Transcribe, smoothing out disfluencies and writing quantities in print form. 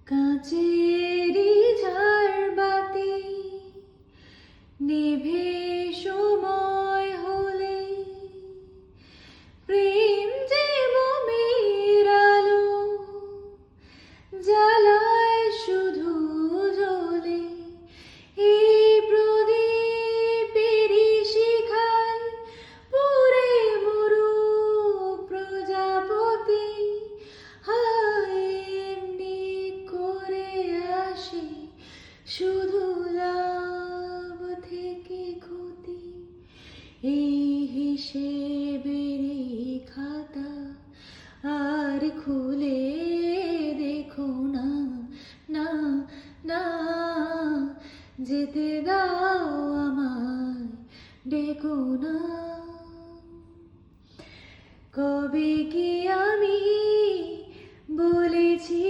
কাঁচেরি ঝাড়বাতি নিভে সময় হলে প্রেম যে মোমের আলো জ্বালায় শুধু জ্বলে এই প্রদীপেরই শিখায় পুরে মরুক প্রজাপতি হায় এমনি করে আসে শুধু লাভ থেকে ক্ষতি এই হিসেবেরই খাতা আর খুলে দেখো না না না যেতে দাও আমায় ডেকো না কবে কি আমি বলেছি